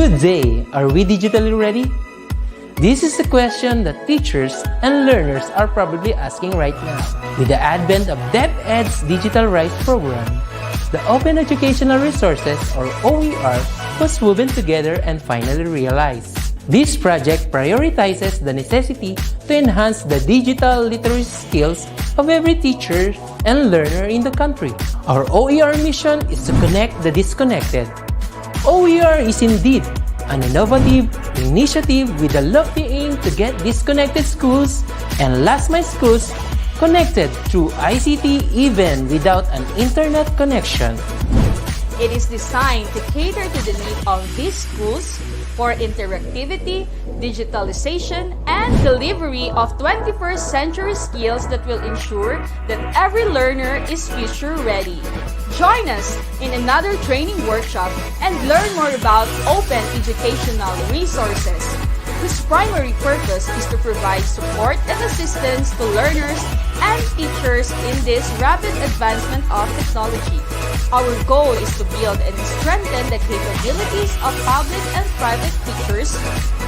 Good day! Are we digitally ready? This is the question that teachers and learners are probably asking right now. With the advent of DepEd's Digital Rights program, the Open Educational Resources, or OER, was woven together and finally realized. This project prioritizes the necessity to enhance the digital literacy skills of every teacher and learner in the country. Our OER mission is to connect the disconnected. OER is indeed an innovative initiative with a lofty aim to get disconnected schools and last-mile schools connected through ICT even without an internet connection. It is designed to cater to the need of these schools for interactivity, digitalization, and delivery of 21st century skills that will ensure that every learner is future ready. Join us in another training workshop and learn more about open educational resources, whose primary purpose is to provide support and assistance to learners and teachers in this rapid advancement of technology. Our goal is to build and strengthen the capabilities of public and private teachers,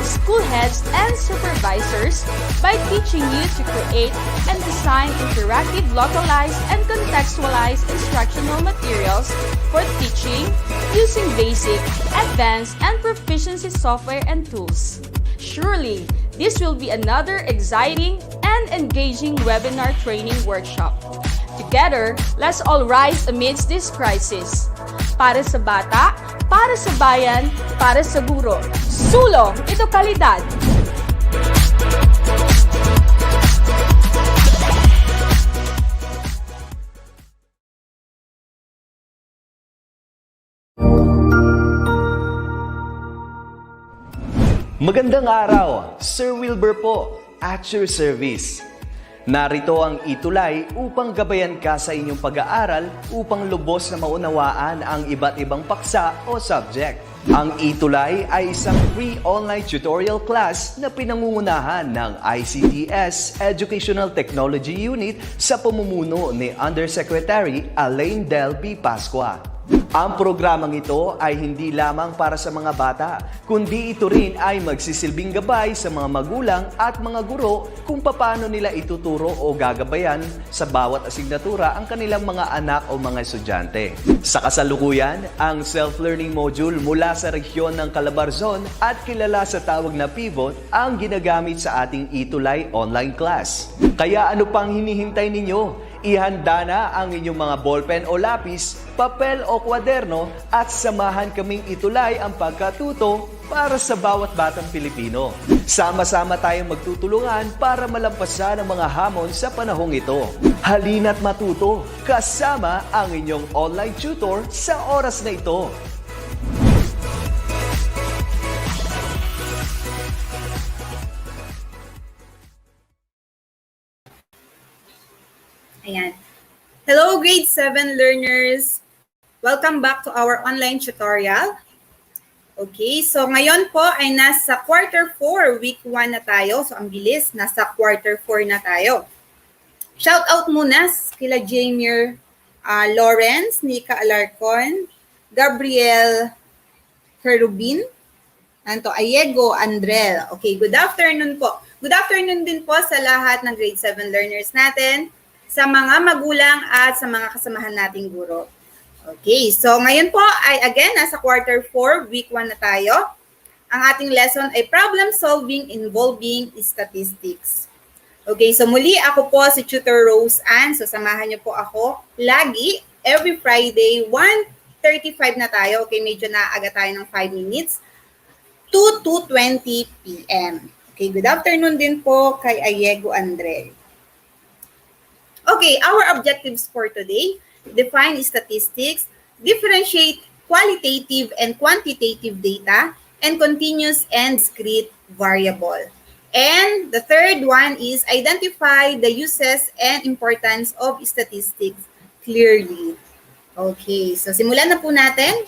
school heads, and supervisors by teaching you to create and design interactive, localized, and contextualized instructional materials for teaching using basic, advanced, and proficiency software and tools. Surely, this will be another exciting and engaging webinar training workshop. Together, let's all rise amidst this crisis. Para sa bata, para sa bayan, para sa guro. Sulong, ito kalidad! Magandang araw, Sir Wilbur po, at your service. Narito ang ETUlay upang gabayan ka sa inyong pag-aaral upang lubos na maunawaan ang iba't ibang paksa o subject. Ang ETUlay ay isang free online tutorial class na pinangungunahan ng ICT's Educational Technology Unit sa pamumuno ni Undersecretary Elaine Del B. Pascua. Ang programang ito ay hindi lamang para sa mga bata, kundi ito rin ay magsisilbing gabay sa mga magulang at mga guro kung paano nila ituturo o gagabayan sa bawat asignatura ang kanilang mga anak o mga estudyante. Sa kasalukuyan, ang self-learning module mula sa rehiyon ng Calabarzon at kilala sa tawag na Pivot ang ginagamit sa ating ETUlay online class. Kaya ano pang hinihintay ninyo? Ihanda na ang inyong mga ballpen o lapis, papel o kwaderno at samahan kaming itulay ang pagkatuto para sa bawat batang Pilipino. Sama-sama tayong magtutulungan para malampasan ang mga hamon sa panahong ito. Halina't matuto kasama ang inyong online tutor sa oras na ito. Ayan. Hello, grade 7 learners. Welcome back to our online tutorial. Okay, so ngayon po ay nasa quarter 4, week 1 na tayo. So ang bilis, nasa quarter 4 na tayo. Shout out muna kila Jamir Lawrence, Nika Alarcon, Gabriel Herubin, Anto Ayego Andrel. Okay, good afternoon po. Good afternoon din po sa lahat ng grade 7 learners natin, sa mga magulang at sa mga kasamahan nating guro. Okay, so ngayon po ay again, nasa quarter 4, week 1 na tayo. Ang ating lesson ay problem solving involving statistics. Okay, so muli ako po si Tutor Rose Ann. So samahan niyo po ako lagi, every Friday, 1:35 na tayo. Okay, medyo naaga tayo ng 5 minutes to 2:20 p.m. Okay, good afternoon din po kay Ayego Andre. Okay, our objectives for today: define statistics, differentiate qualitative and quantitative data, and continuous and discrete variable. And the third one is identify the uses and importance of statistics clearly. Okay, so simulan na po natin.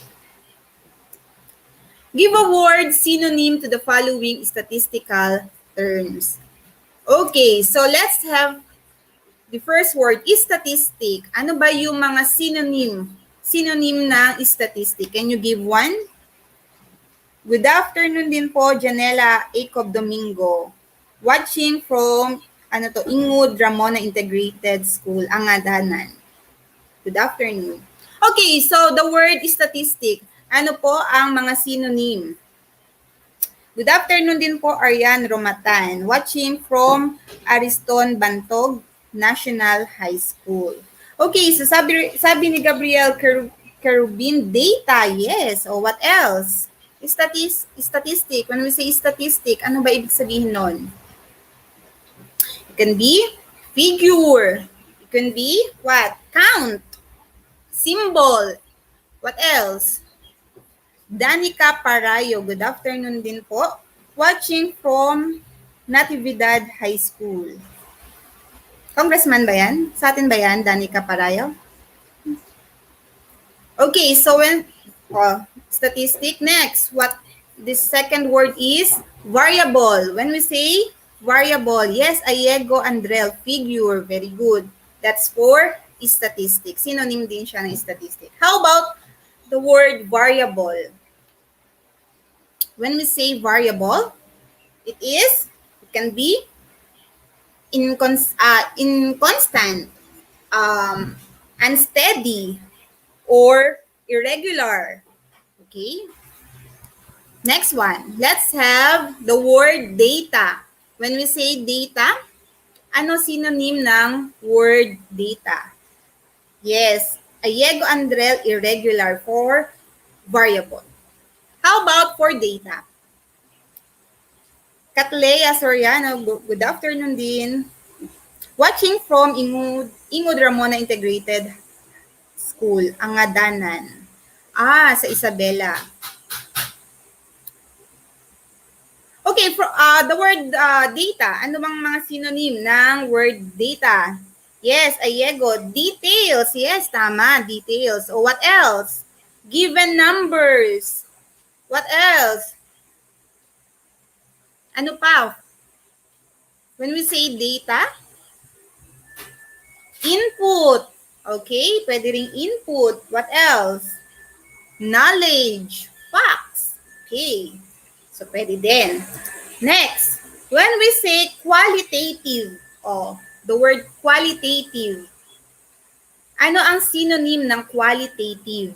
Give a word synonym to the following statistical terms. Okay, so let's have the first word is statistic. Ano ba yung mga synonym ng statistic? Can you give one? Good afternoon din po, Janela Jacob Domingo. Watching from, Ingud Ramona Integrated School, Angadanan. Good afternoon. Okay, so the word statistic. Ano po ang mga synonym? Good afternoon din po, Arian Romatan. Watching from Ariston Bantog National High School. Okay, so sabi ni Gabriel Kerubin, data, yes. O what else? Statistic. When we say statistic, ano ba ibig sabihin nun? It can be figure. It can be what? Count. Symbol. What else? Danica Parayo, good afternoon din po. Watching from Natividad High School. Congressman ba yan? Sa atin ba yan, Danica Parayo? Okay, so statistic next. The second word is variable. When we say variable, yes, Ayego Andrel, figure, very good. That's for statistic. Synonym din siya ng statistic. How about the word variable? When we say variable, it can be inconstant, unsteady, or irregular. Okay? Next one. Let's have the word data. When we say data, ano synonym ng word data? Yes, Ayego Andrel, irregular for variable. How about for data? Katlea Soriano, good afternoon din. Watching from Ingud Ramona Integrated School, Angadanan. Sa Isabela. Okay, for the word data, ano bang mga synonym ng word data? Yes, Ayego, details. Yes, tama, details. O what else? Given numbers. What else? Ano pa? When we say data, input. Okay, pwede ring input. What else? Knowledge. Facts. Okay. So, pwede din. Next, when we say qualitative, the word qualitative, ano ang synonym ng qualitative?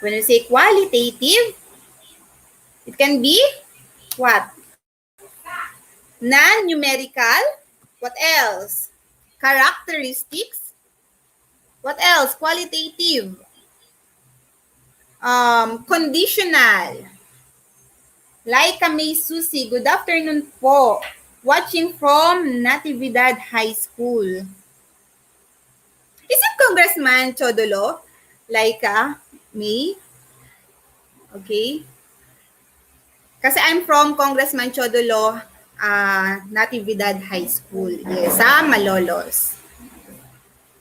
When we say qualitative, it can be what? Non-numerical. What else? Characteristics. What else? Qualitative. Conditional. Laika May Susi, good afternoon po. Watching from Natividad High School. Is it Congressman Chodolo? Laika May? Okay. Kasi I'm from Congressman Chodolo, Natividad High School. Yes, sa Malolos.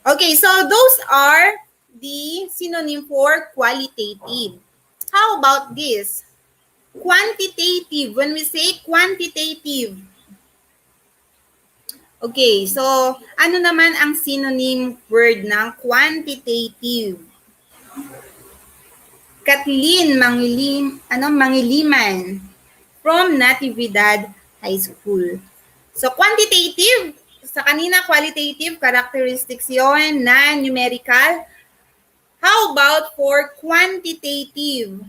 Okay, so those are the synonym for qualitative. How about this? Quantitative. When we say quantitative. Okay, so ano naman ang synonym word ng quantitative? Kathleen Mangiliman from Natividad High School. So quantitative, sa kanina qualitative, characteristics yon, non-numerical. How about for quantitative?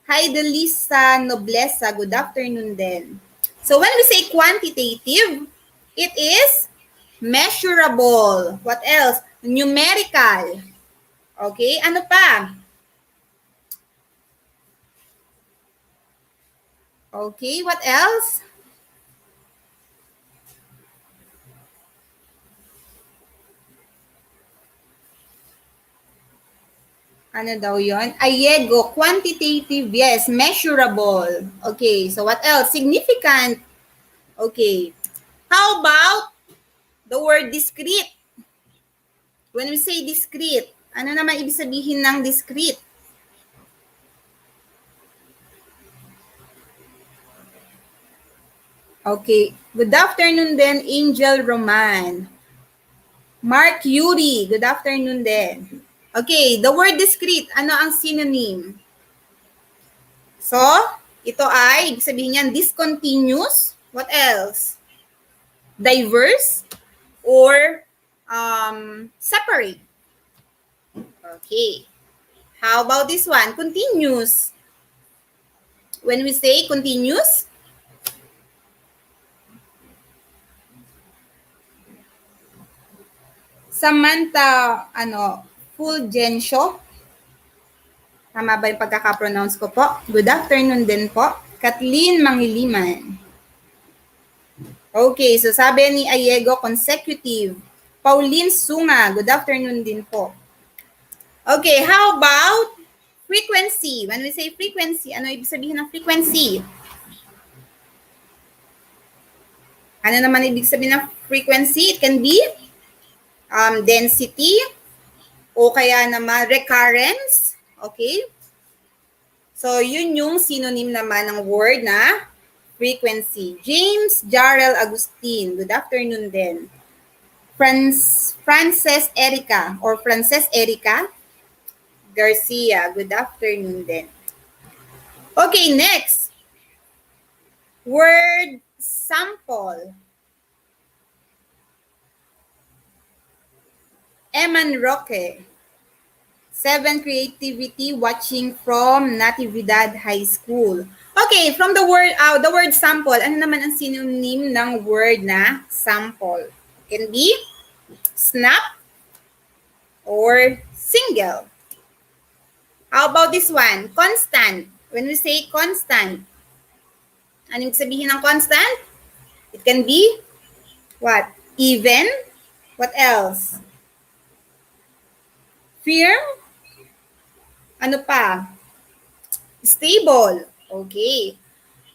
Hi, Delisa Noblesa. Good afternoon din. So when we say quantitative, it is measurable. What else? Numerical. Okay, ano pa? Okay, what else? Ano daw yon? Ayego, quantitative, yes, measurable. Okay, so what else? Significant. Okay. How about the word discrete? When we say discrete, ano naman ibig sabihin ng discrete? Okay. Good afternoon din, Angel Roman. Mark Yuri, good afternoon din. Okay, the word discrete, ano ang synonym? So, ito ay, ibig sabihin yan, discontinuous. What else? Diverse or separate. Okay. How about this one? Continuous. When we say continuous, Samantha, Fulgencio. Tama ba yung pagkaka-pronounce ko po? Good afternoon din po. Kathleen Mangiliman. Okay, so sabi ni Ayego, consecutive. Pauline Sunga, good afternoon din po. Okay, how about frequency? When we say frequency, ano ibig sabihin ng frequency? Ano naman ibig sabihin ng frequency? It can be density o kaya naman recurrence. Okay? So, yun yung synonym naman ng word na frequency. James Jarrell Agustin, good afternoon din. Frances Erica Garcia, good afternoon din. Okay, next. Word sample. Eman Roque. 7 creativity watching from Natividad High School. Okay, from the word sample, ano naman ang synonym ng word na sample? Can be snap or single. How about this one? Constant. When we say constant, ano ibig sabihin ng constant? It can be what? Even. What else? Firm. Ano pa? Stable. Okay.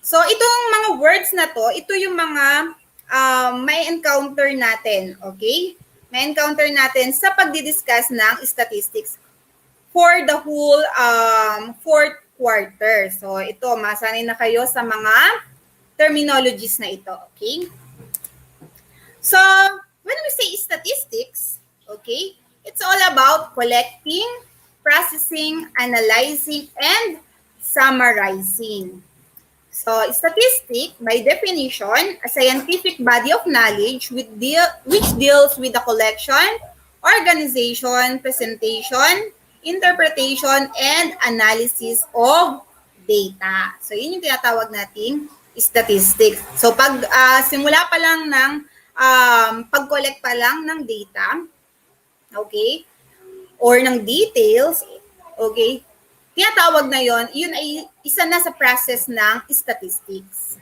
So, itong mga words na to, ito yung mga may encounter natin. Okay? May encounter natin sa pagdidiscuss ng statistics for the whole fourth quarter. So, ito, masanay na kayo sa mga terminologies na ito. Okay? So, when we say statistics, okay, it's all about collecting, processing, analyzing, and summarizing. So, statistic, by definition, a scientific body of knowledge which deals with the collection, organization, presentation, interpretation, and analysis of data. So, yun yung tinatawag nating statistics. So, pag simula pa lang ng pag-collect pa lang ng data, okay, or ng details, okay, tinatawag na yun ay isa na sa process ng statistics.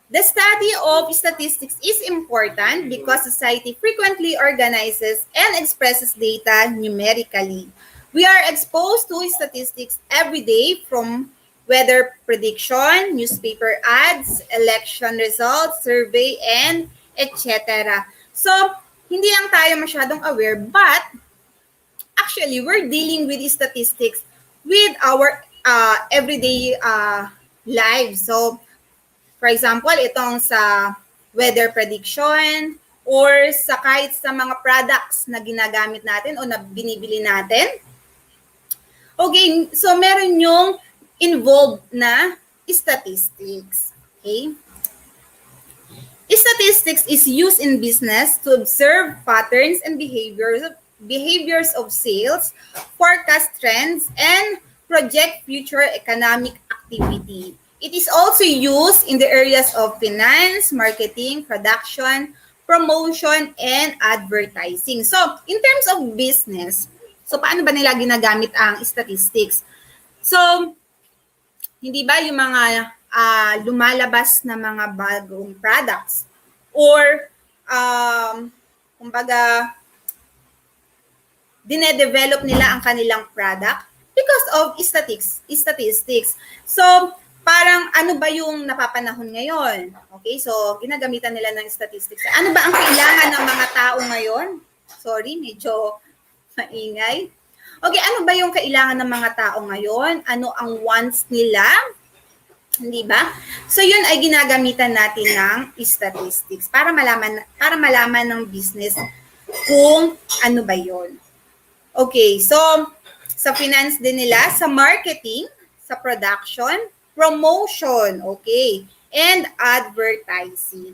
The study of statistics is important because society frequently organizes and expresses data numerically. We are exposed to statistics every day from weather prediction, newspaper ads, election results, survey, and etc. So, hindi lang tayo masyadong aware, but actually, we're dealing with statistics with our everyday lives. So, for example, itong sa weather prediction or sa kahit sa mga products na ginagamit natin o na binibili natin. Okay, so meron yung involved na statistics. Okay? Statistics is used in business to observe patterns and behaviors of sales, forecast trends, and project future economic activity. It is also used in the areas of finance, marketing, production, promotion, and advertising. So, in terms of business, so paano ba nila ginagamit ang statistics? So, hindi ba yung mga lumalabas na mga bagong products or kumbaga dinedevelop nila ang kanilang product because of statistics. So, parang ano ba yung napapanahon ngayon? Okay, so ginagamitan nila ng statistics. Ano ba ang kailangan ng mga tao ngayon? Sorry, medyo maingay. Okay, ano ba yung kailangan ng mga tao ngayon? Ano ang wants nila? Hindi ba? So yun ay ginagamitan natin ng statistics para malaman ng business kung ano ba yun. Okay, so sa finance din nila, sa marketing, sa production, promotion, okay, and advertising.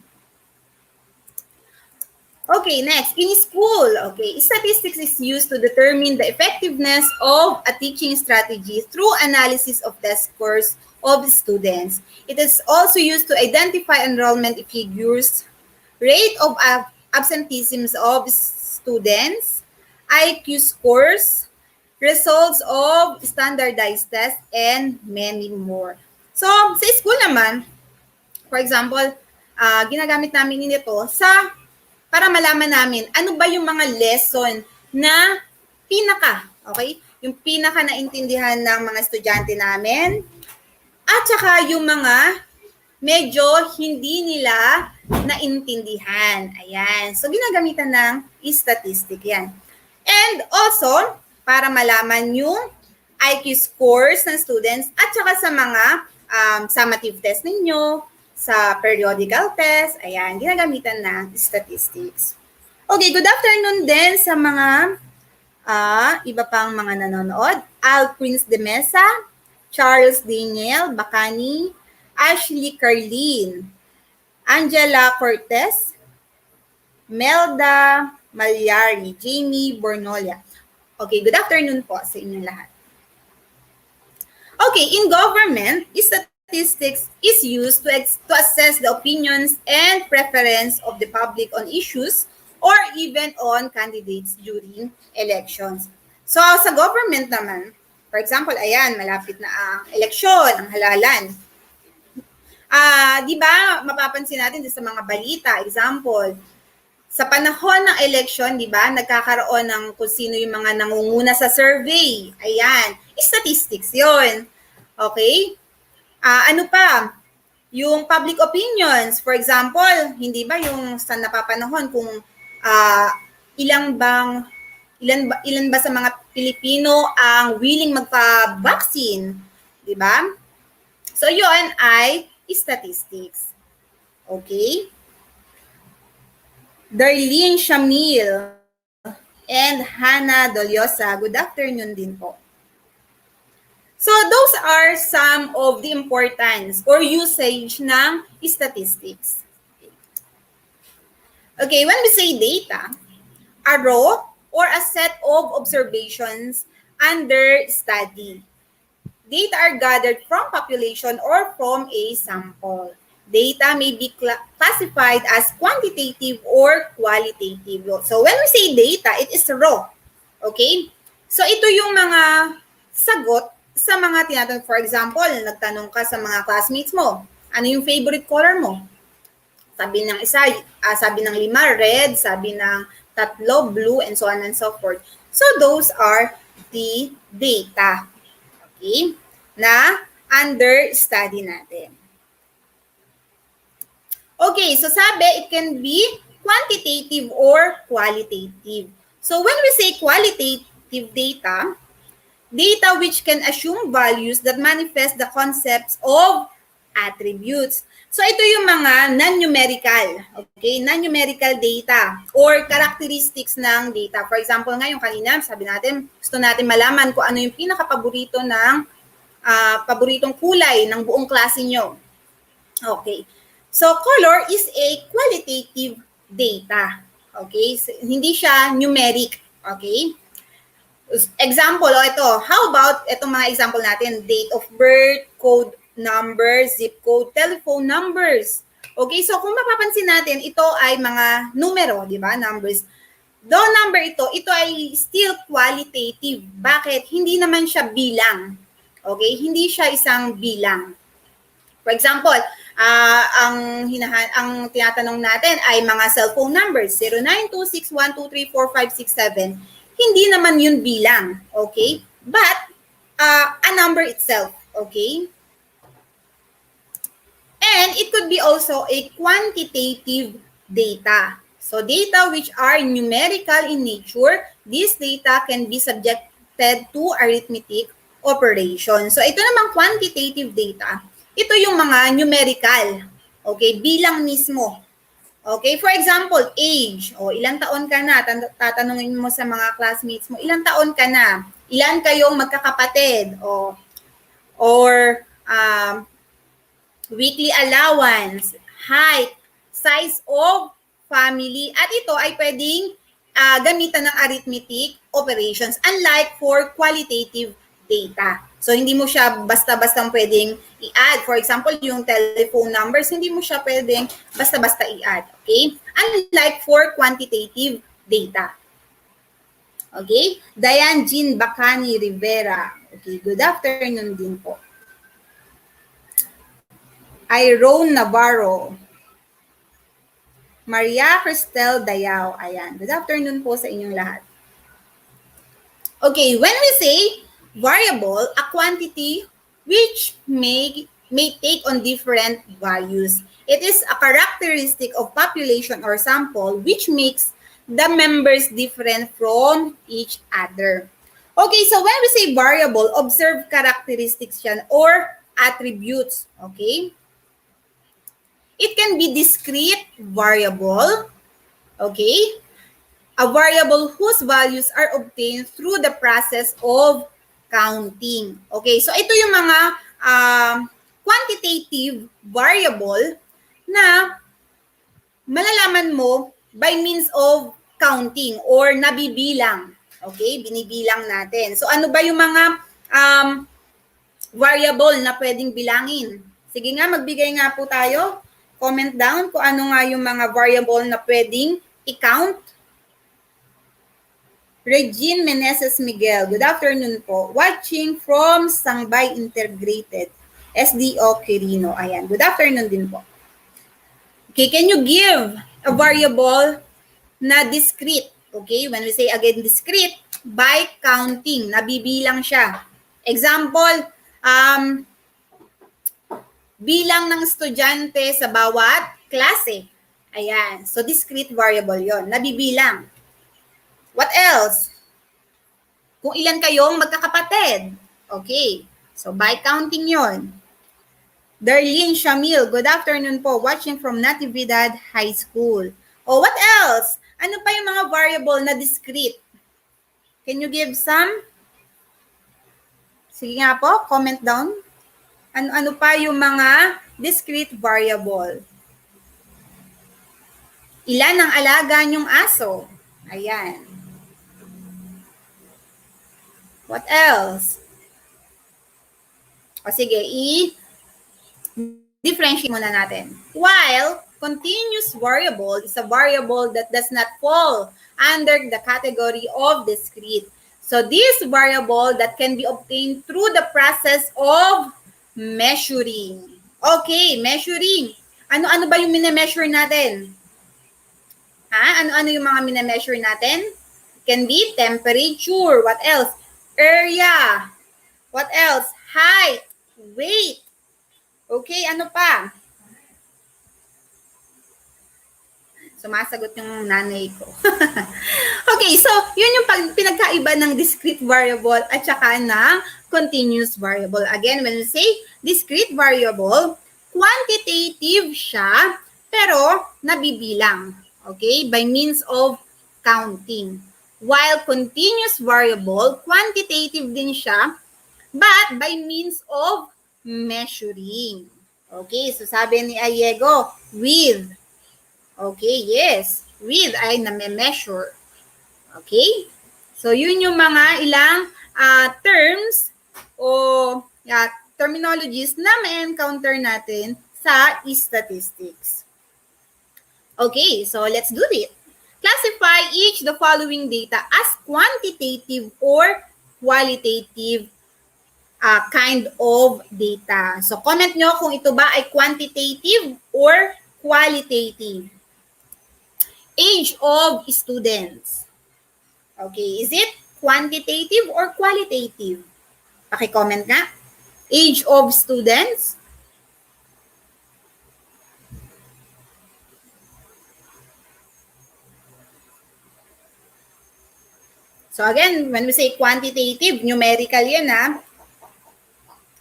Okay, next, in school, okay, statistics is used to determine the effectiveness of a teaching strategy through analysis of test scores of students. It is also used to identify enrollment figures, rate of absenteeism of students, IQ scores, results of standardized tests, and many more. So, sa school naman, for example, ginagamit namin ito para malaman namin ano ba yung mga lesson na okay? Yung pinaka naintindihan ng mga estudyante namin at saka yung mga medyo hindi nila naintindihan. Ayan. So, ginagamitan ng statistic yan. And also, para malaman yung IQ scores ng students at saka sa mga summative test ninyo, sa periodical test, ayan, ginagamitan ng statistics. Okay, good afternoon din sa mga iba pang mga nanonood. Al Prince de Mesa, Charles Daniel Bacani, Ashley Carlin, Angela Cortez, Melda Malyari, Jamie Bornolia. Okay, good afternoon po sa inyong lahat. Okay, in government, statistics is used to assess the opinions and preference of the public on issues or even on candidates during elections. So, sa government naman, for example, ayan, malapit na ang eleksyon, ang halalan. Di ba, mapapansin natin sa mga balita, example, sa panahon ng election, di ba, nagkakaroon ng kung sino yung mga nangunguna sa survey. Ayan, statistics yon. Okay? Ano pa? Yung public opinions, for example, hindi ba yung sa napapanahon kung ilan ba sa mga Pilipino ang willing magpa-vaccine, di ba? So yon ay statistics. Okay? Darlene Shamil and Hannah Doliosa, good afternoon din po. So those are some of the importance or usage ng statistics. Okay, when we say data, a raw or a set of observations under study. Data are gathered from population or from a sample. Data may be classified as quantitative or qualitative. So when we say data, it is raw. Okay? So ito yung mga sagot sa mga tinatanong. For example, nagtanong ka sa mga classmates mo, ano yung favorite color mo? Sabi ng isa, sabi ng 5, red, sabi ng 3, blue, and so on and so forth. So those are the data. Okay? Na under study natin. Okay, so sabi, it can be quantitative or qualitative. So when we say qualitative data, data which can assume values that manifest the concepts of attributes. So ito yung mga non-numerical, okay? Non-numerical data or characteristics ng data. For example, ngayon kanina, sabi natin, gusto natin malaman kung ano yung pinaka-paborito ng paboritong kulay ng buong klase nyo. Okay. So color is a qualitative data. Okay? So, hindi siya numeric. Okay? Example, ito. How about itong mga example natin? Date of birth, code number, zip code, telephone numbers. Okay, so kung mapapansin natin, ito ay mga numero, di ba? Numbers. Though number ito ay still qualitative. Bakit? Hindi naman siya bilang. Okay, hindi siya isang bilang. For example, ang tinatanong natin ay mga cellphone numbers, 0926123456 Hindi naman yun bilang, okay? But, a number itself, okay? And it could be also a quantitative data. So data which are numerical in nature, this data can be subjected to arithmetic operation. So ito namang quantitative data, ito yung mga numerical, okay, bilang mismo. Okay, for example, age. O, ilang taon ka na? Tatanungin mo sa mga classmates mo, ilang taon ka na? Ilan kayong magkakapatid? O, or weekly allowance, height, size of family. At ito ay pwedeng gamitan ng arithmetic operations, unlike for qualitative data. So, hindi mo siya basta-basta pwedeng i-add. For example, yung telephone numbers, hindi mo siya pwedeng basta-basta i-add. Okay? Unlike for quantitative data. Okay? Diane Jean Bacani Rivera. Okay, good afternoon din po. Iron Navarro. Maria Cristel Dayao. Ayan. Good afternoon po sa inyong lahat. Okay, when we say variable, a quantity which may take on different values. It is a characteristic of population or sample which makes the members different from each other. Okay, so when we say variable, observe characteristics yan or attributes. Okay? It can be discrete variable. Okay? A variable whose values are obtained through the process of counting. Okay, so ito yung mga quantitative variable na malalaman mo by means of counting or nabibilang. Okay, binibilang natin. So ano ba yung mga variable na pwedeng bilangin? Sige nga, magbigay nga po tayo. Comment down kung ano nga yung mga variable na pwedeng i-count. Regine Meneses Miguel, good afternoon po. Watching from Sangbay Integrated, SDO Quirino. Ayan, good afternoon din po. Okay, can you give a variable na discrete? Okay, when we say again discrete, by counting, nabibilang siya. Example, bilang ng estudyante sa bawat klase. Ayan, so discrete variable yon, nabibilang. What else? Kung ilan kayong magkakapatid. Okay. So, by counting yon. Darlene Shamil, good afternoon po. Watching from Natividad High School. Oh, what else? Ano pa yung mga variable na discrete? Can you give some? Sige nga po, comment down. Ano pa yung mga discrete variable? Ilan ang alaga niyong aso? Ayan. What else? O sige, i-differentiate muna natin. While continuous variable is a variable that does not fall under the category of discrete. So this variable that can be obtained through the process of measuring. Okay, measuring. Ano-ano ba yung mine-measure natin? Ano-ano yung mga mine-measure natin? It can be temperature. What else? Area. What else? Height. Weight. Okay, ano pa? Sumasagot yung nanay ko. Okay, so yun yung pinagkaiba ng discrete variable at saka ng continuous variable. Again, when we say discrete variable, quantitative siya, pero nabibilang. Okay, by means of counting. While continuous variable, quantitative din siya, but by means of measuring. Okay, so sabi ni Ayego, with. Okay, yes. With ay name-measure. Okay? So, yun yung mga ilang terms o terminologies na ma-encounter natin sa statistics. Okay, so let's do it. Classify each the following data as quantitative or qualitative kind of data. So, comment nyo kung ito ba ay quantitative or qualitative. Age of students. Okay, is it quantitative or qualitative? Paki-comment nga. Age of students. So again, when we say quantitative, numerical yan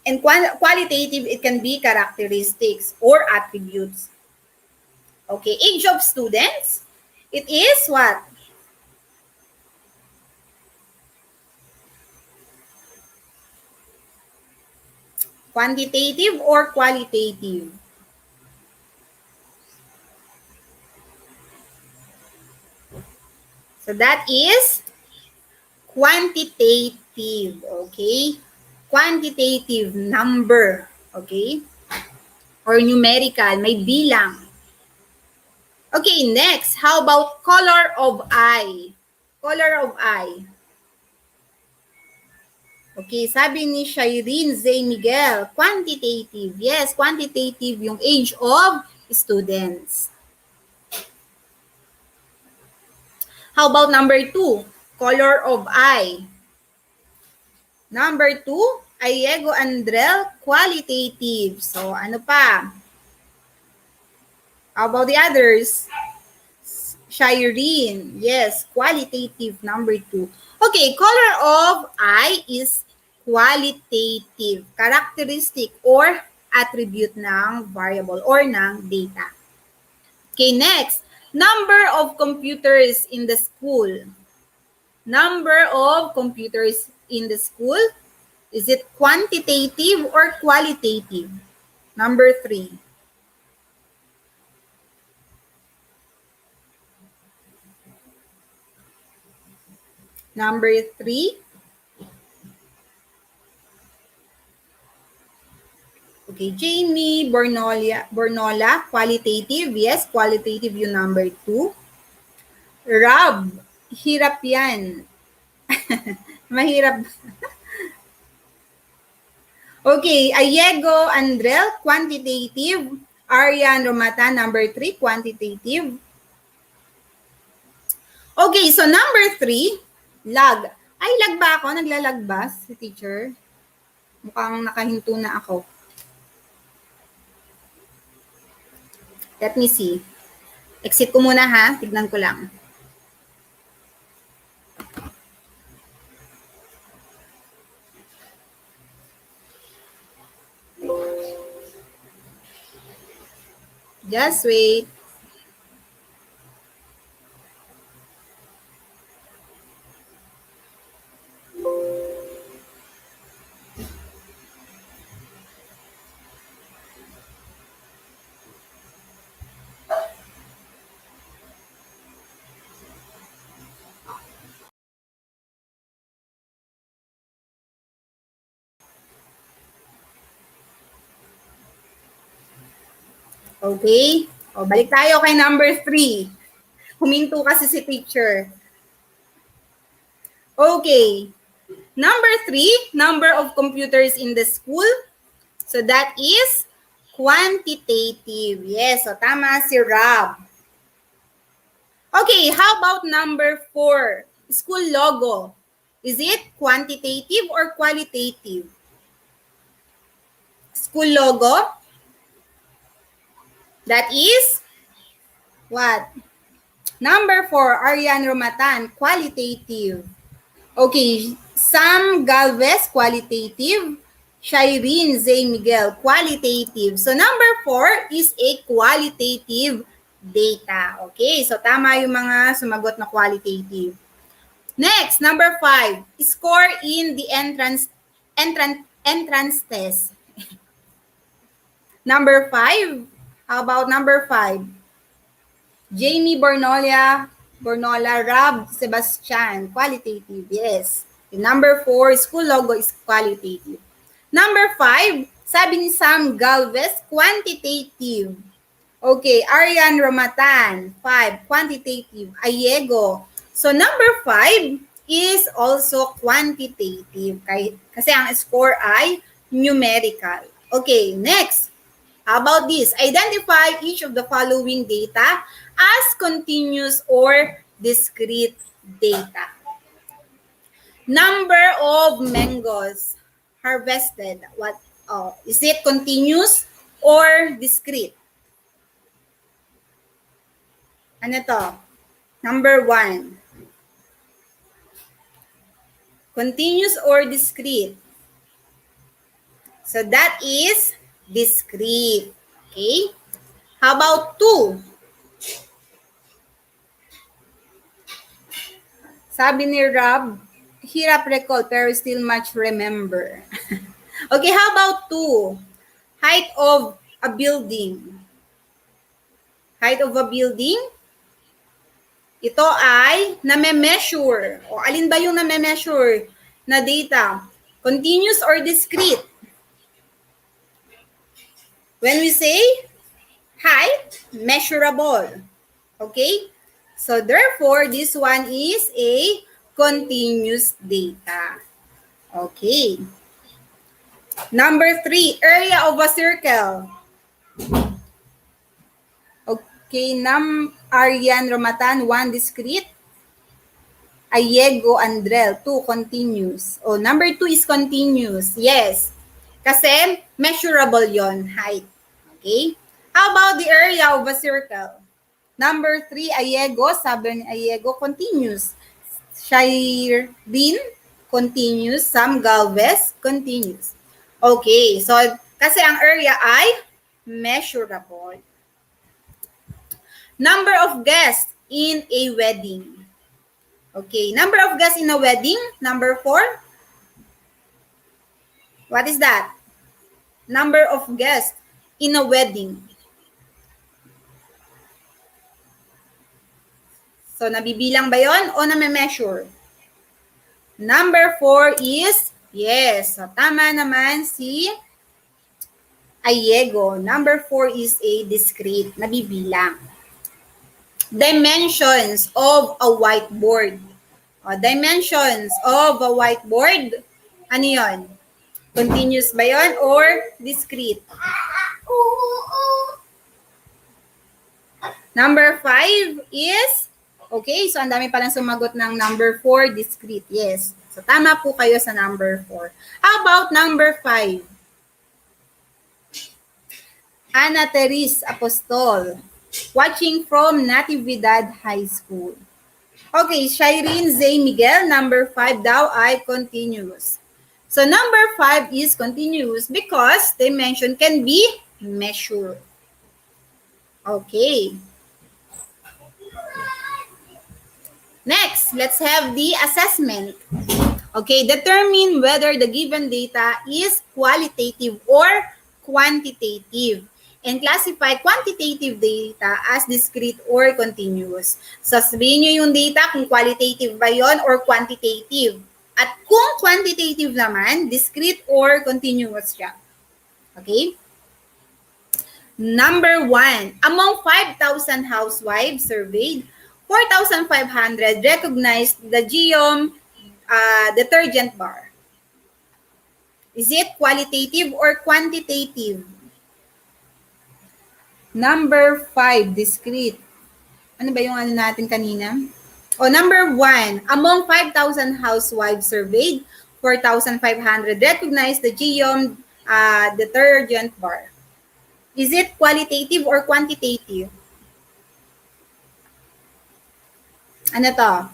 And qualitative, it can be characteristics or attributes. Okay, age of students. It is what? Quantitative or qualitative? So that is quantitative, okay? Quantitative number, okay? Or numerical, may bilang. Okay, next, how about color of eye? Color of eye. Okay, sabi ni Shireen Zay Miguel, quantitative. Yes, quantitative yung age of students. How about number 2? Color of eye. Number 2, Ayego Andrel, qualitative. So, ano pa? How about the others? Shireen, yes, qualitative, number 2. Okay, color of eye is qualitative, characteristic or attribute ng variable or ng data. Okay, next, number of computers in the school. Number of computers in the school, is it quantitative or qualitative? Number 3. Number 3. Okay, Jamie Bornola, qualitative. Yes, qualitative yung number 2. Rob, hirap yan. Mahirap. Okay, Ayego Andrel, quantitative. Arian Romata, number 3, quantitative. Okay, so number 3, lag. Ay, lag ba ako? Naglalag ba si teacher? Mukhang nakahinto na ako. Let me see. Exit ko muna ha. Tignan ko lang. Just wait. Okay? O, balik tayo kay number 3. Huminto kasi si teacher. Okay. Number 3, number of computers in the school. So that is quantitative. Yes, so tama si Rob. Okay, how about number 4? School logo. Is it quantitative or qualitative? School logo. That is what? Number 4, Arian Romatan, qualitative. Okay, Sam Galvez, qualitative. Shireen Zay Miguel, qualitative. So number 4 is a qualitative data. Okay, so tama yung mga sumagot na qualitative. Next, number 5, score in the entrance test. Number 5, how about number 5? Jamie Bornola, Rob Sebastian, qualitative, yes. And number 4, school logo is qualitative. Number 5, sabi ni Sam Galvez, quantitative. Okay, Arian Romatan, 5, quantitative. Ayego. So number 5 is also quantitative. Kasi ang score ay numerical. Okay, next. How about this? Identify each of the following data as continuous or discrete data. Number of mangoes harvested. What? Oh, is it continuous or discrete? Ano to? Number 1. Continuous or discrete? So that is discrete. Okay? How about 2? Sabi ni Rob, hirap recall pero still much remember. Okay, how about 2? Height of a building. Height of a building. Ito ay name-measure. O alin ba yung name-measure na data? Continuous or discrete? When we say height, measurable. Okay? So therefore, this one is a continuous data. Okay. Number 3, area of a circle. Okay, Arian Romatan, 1 discrete. Ayego Andrel, 2 continuous. Oh, number 2 is continuous. Yes. Kasi measurable yon, height. Okay? How about the area of a circle? Number 3, Ayego, sabi ni Ayego, continuous. Shireen, continuous. Sam Galvez, continuous. Okay, so kasi ang area ay measurable. Number of guests in a wedding. Okay, number of guests in a wedding, number 4. What is that? Number of guests in a wedding. So, nabibilang ba yon o name-measure? Number 4 is, yes, so tama naman si Ayego. Number 4 is a discrete, nabibilang. Dimensions of a whiteboard. Dimensions of a whiteboard, ano yon? Continuous ba yon or discrete? Number 5 is, okay, so ang dami palang sumagot ng number 4, discrete. Yes. So tama po kayo sa number 4. How about number 5? Ana Teres Apostol, watching from Natividad High School. Okay, Shireen Zay Miguel, number 5 daw ay continuous. So number 5 is continuous because dimension can be measured. Okay. Next, let's have the assessment. Okay, determine whether the given data is qualitative or quantitative. And classify quantitative data as discrete or continuous. So, sabihin nyo yung data kung qualitative ba yon or quantitative. At kung quantitative naman, discrete or continuous siya. Okay? Number 1, among 5,000 housewives surveyed, 4,500 recognized the Geom detergent bar. Is it qualitative or quantitative? Number 5, discrete. Ano ba yung ano natin kanina? Number 1, among 5,000 housewives surveyed, 4,500 recognized the Geom detergent bar. Is it qualitative or quantitative? Ano to?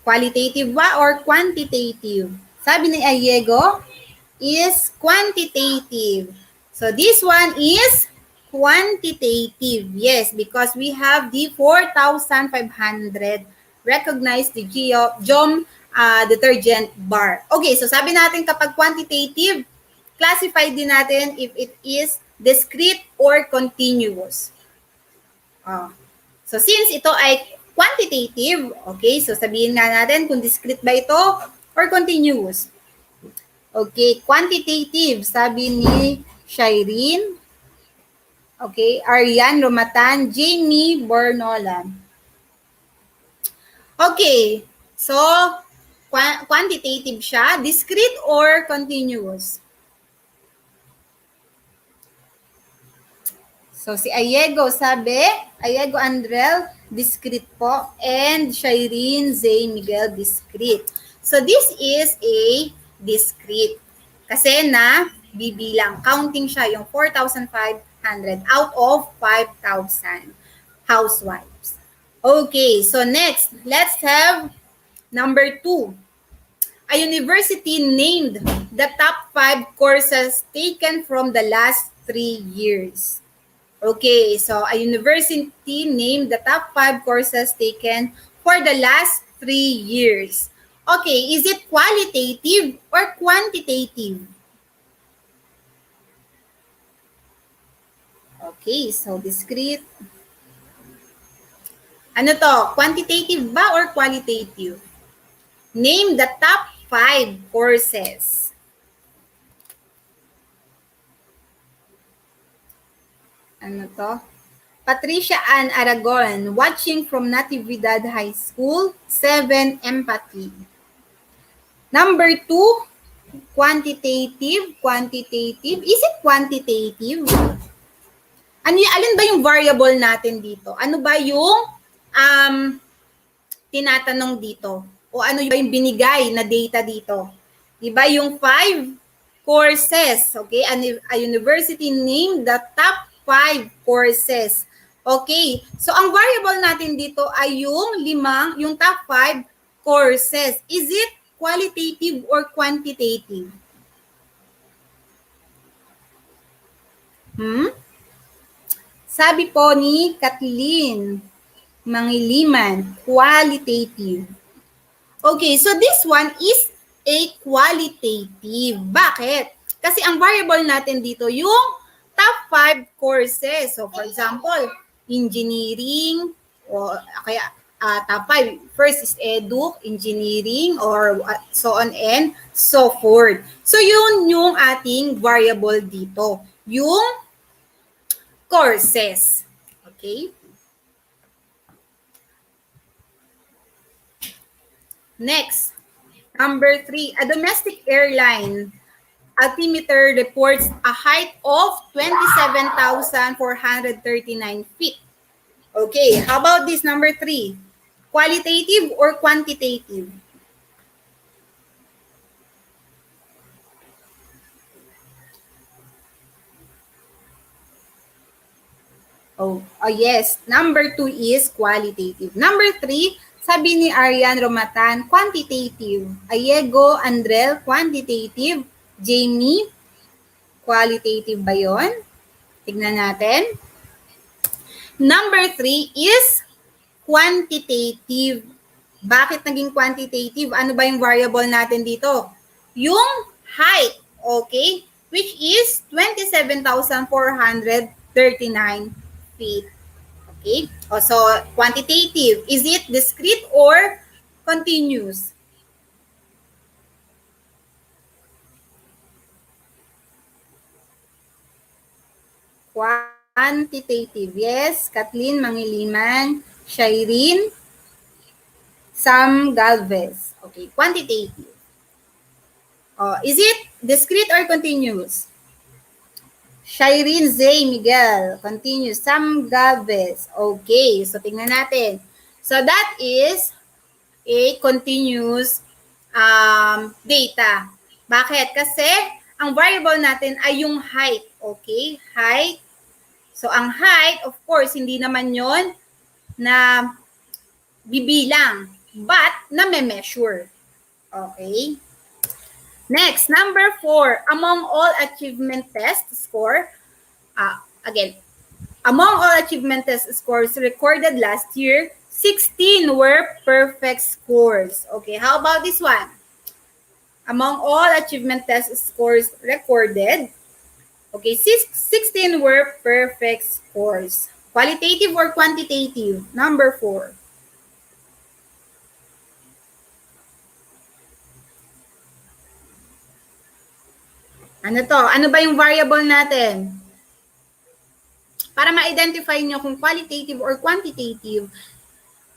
Qualitative ba or quantitative? Sabi ni Ayego is quantitative. So this one is quantitative. Yes, because we have the 4,500 recognized the Geom detergent bar. Okay, so sabi natin kapag quantitative, classify din natin if it is discrete or continuous. So since ito ay quantitative, okay, so sabihin nga natin kung discrete ba ito or continuous. Okay, quantitative, sabi ni Shireen. Okay, Arian Romatan, Jamie Bornolan. Okay, so quantitative siya, discrete or continuous? So si Ayego sabi, Ayego Andrel, discrete po, and Shireen Zay Miguel, discrete. So this is a discrete. Kasi na bibilang, counting siya yung 4,500 out of 5,000 housewives. Okay, so next, let's have number 2. A university named the top 5 courses taken from the last 3 years. Okay, so a university named the top 5 courses taken for the last 3 years. Okay, is it qualitative or quantitative? Okay, so discrete. Ano to? Quantitative ba or qualitative? Name the top 5 courses. Ano to? Patricia Ann Aragon, watching from Natividad High School, 7 empathy. Number 2, quantitative. Quantitative. Is it quantitative? Alin ba yung variable natin dito? Ano ba yung tinatanong dito? O ano ba yung binigay na data dito? Diba yung 5 courses, okay? A university named the top 5 courses. Okay, so ang variable natin dito ay yung top 5 courses. Is it qualitative or quantitative? Sabi po ni Kathleen Mangiliman, qualitative. Okay, so this one is a qualitative. Bakit? Kasi ang variable natin dito yung top 5 courses. So for example, engineering, o kaya top 5. First is edu, engineering, or so on and so forth. So yun yung ating variable dito. Yung courses. Okay? Next, number 3, a domestic airline altimeter reports a height of 27,439 feet. Okay, how about this number 3? Qualitative or quantitative? Oh, yes. Number 2 is qualitative. Number 3, sabi ni Arian Romatan, quantitative. Ayego Andrel, quantitative. Jamie, qualitative ba yun? Tignan natin. Number 3 is quantitative. Bakit naging quantitative? Ano ba yung variable natin dito? Yung height, okay? Which is 27,439 feet. Okay? So, quantitative. Is it discrete or continuous? Quantitative. Yes, Kathleen Mangiliman, Shireen, Sam Galvez. Okay, quantitative. Is it discrete or continuous? Shireen Zay Miguel, continuous. Sam Galvez. Okay, so tingnan natin. So that is a continuous data. Bakit? Kasi ang variable natin ay yung height. Okay, height. So ang height, of course, hindi naman yon na bibilang, but na-measure. Okay. Next, number 4, among all achievement test score, again, among all achievement test scores recorded last year, 16 were perfect scores. Okay, how about this one? Among all achievement test scores recorded, okay, 16 were perfect scores. Qualitative or quantitative? Number 4. Ano to? Ano ba yung variable natin? Para ma-identify nyo kung qualitative or quantitative,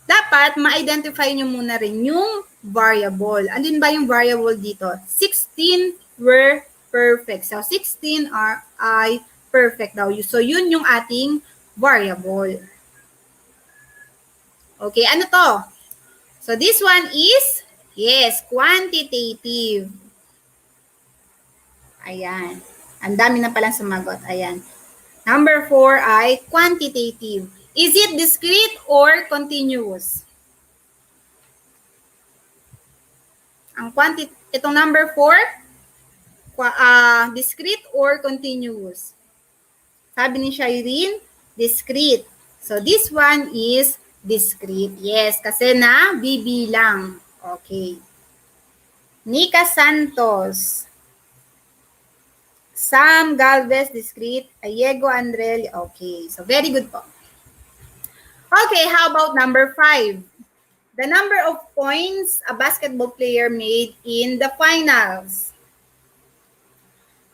dapat ma-identify nyo muna rin yung variable. Andun ba yung variable dito? 16 were perfect. So, 16 ay perfect daw. So, yun yung ating variable. Okay, ano to? So, this one is, yes, quantitative. Ayan. Ang dami na palang sumagot. Ayan. Number 4 ay quantitative. Is it discrete or continuous? Itong number 4, discrete or continuous? Sabi ni Shireen, discrete. So this one is Discrete. Yes, kasi na bibilang. Okay. Nika Santos. Sam Galvez, discrete. Ayego Andrel. Okay. So, very good po. Okay, how about number 5? The number of points a basketball player made in the finals.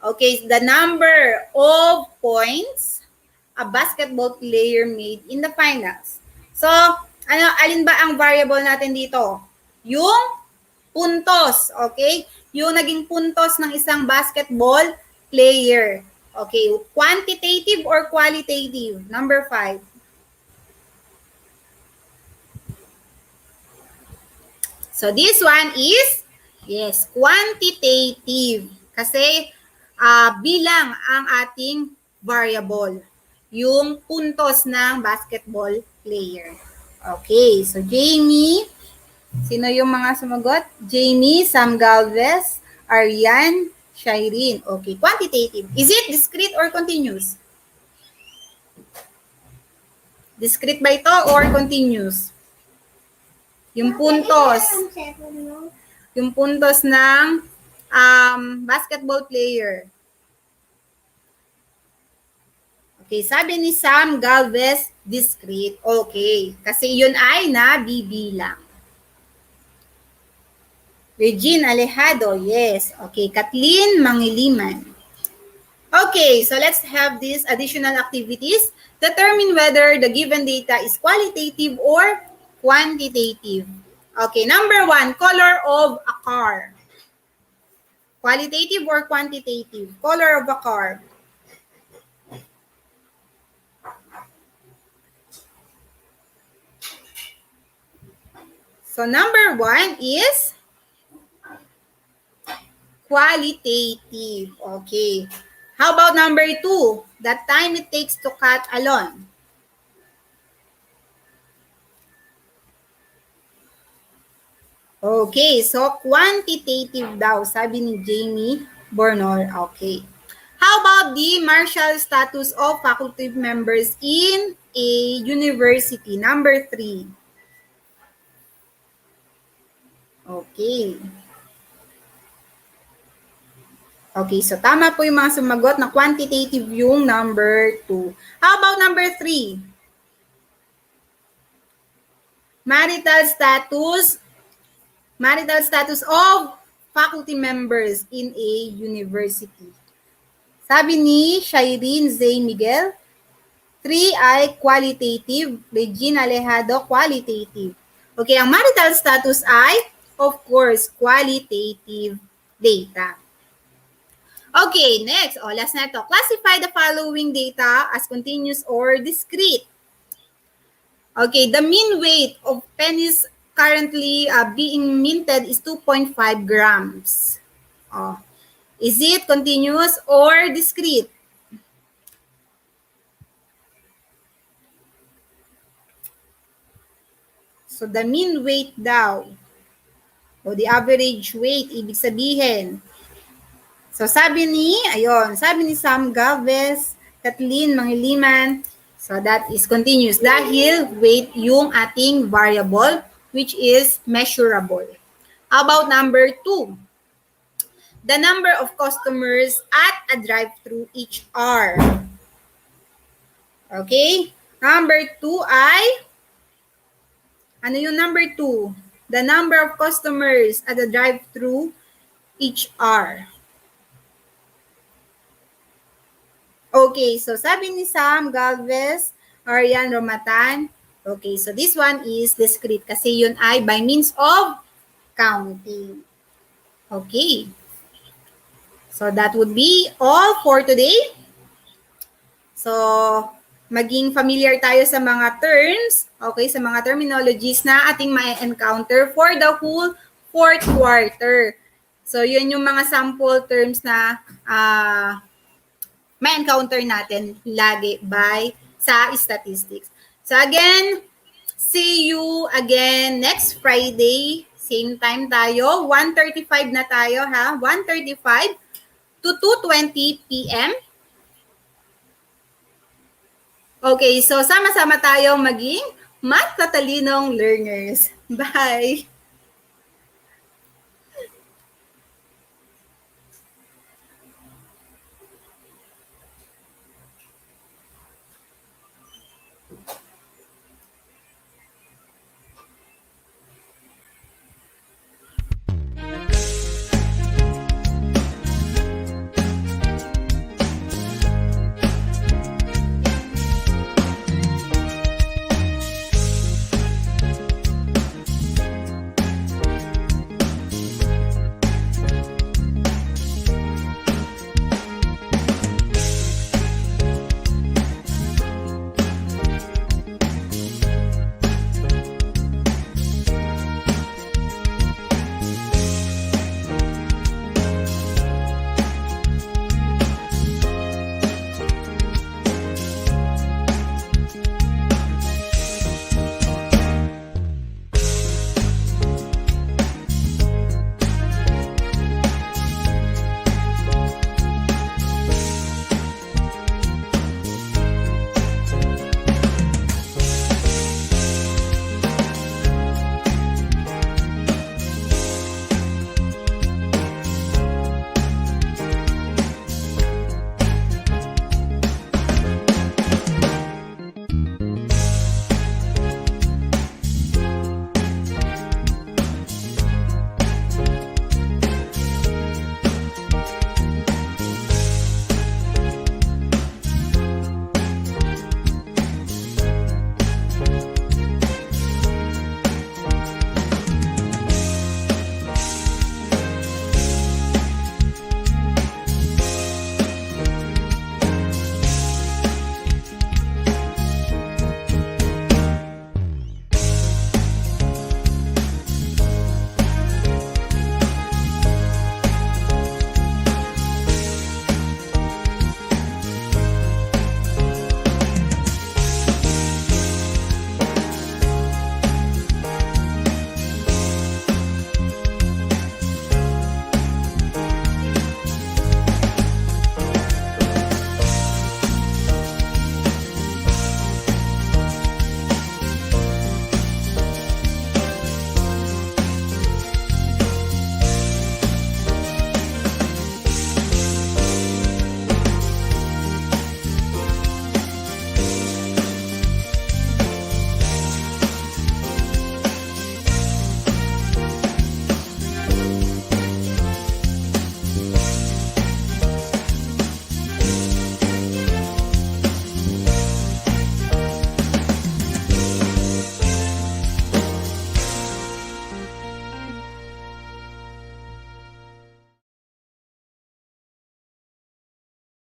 Okay, the number of points a basketball player made in the finals. So, alin ba ang variable natin dito? Yung puntos, okay? Yung naging puntos ng isang basketball player. Okay, quantitative or qualitative? Number 5. So this one is, yes, quantitative. Kasi bilang ang ating variable. Yung puntos ng basketball player. Okay, so Jamie, sino yung mga sumagot? Jamie, Sam Galvez, Arian, Shireen. Okay, quantitative. Is it discrete or continuous? Discrete ba ito or continuous? Yung puntos. Yung puntos ng basketball player. Okay, sabi ni Sam Galvez, discrete. Okay, kasi yun ay nabibilang. Regine Alejado, yes. Okay, Kathleen Mangiliman. Okay, so let's have these additional activities. Determine whether the given data is qualitative or quantitative. Okay, number 1, color of a car. Qualitative or quantitative? Color of a car. So number 1 is qualitative. Okay. How about number 2? The time it takes to cut a lawn. Okay, so quantitative daw, sabi ni Jamie Bornor. Okay. How about the martial status of faculty members in a university? Number 3. Okay. Okay, so tama po yung mga sumagot na quantitative yung number 2. How about number 3? Marital status of faculty members in a university. Sabi ni Shireen Zay Miguel, 3 ay qualitative. Regina Alejado, qualitative. Okay, ang marital status ay, of course, qualitative data. Okay, next. Last na ito. Classify the following data as continuous or discrete. Okay, the mean weight of pennies currently being minted is 2.5 grams. Is it continuous or discrete? So, the mean weight daw, o the average weight, ibig sabihin. So, sabi ni Sam Galvez, Kathleen Mangiliman, so that is continuous dahil weight yung ating variable which is measurable. How about number 2? The number of customers at a drive-thru each hour. Okay? Number 2 ay, ano yung number 2? The number of customers at the drive-thru each hour. Okay, so sabi ni Sam Galvez, Arian Romatan, okay, so this one is discrete kasi yun ay by means of counting. Okay. So that would be all for today. So, maging familiar tayo sa mga terms, okay, sa mga terminologies na ating ma-encounter for the whole 4th quarter. So, yun yung mga sample terms na ma-encounter natin lagi sa statistics. So again, see you again next Friday. Same time tayo. 1:35 na tayo ha. 1:35 to 2:20 p.m. Okay, so sama-sama tayong maging math tatalinong learners. Bye!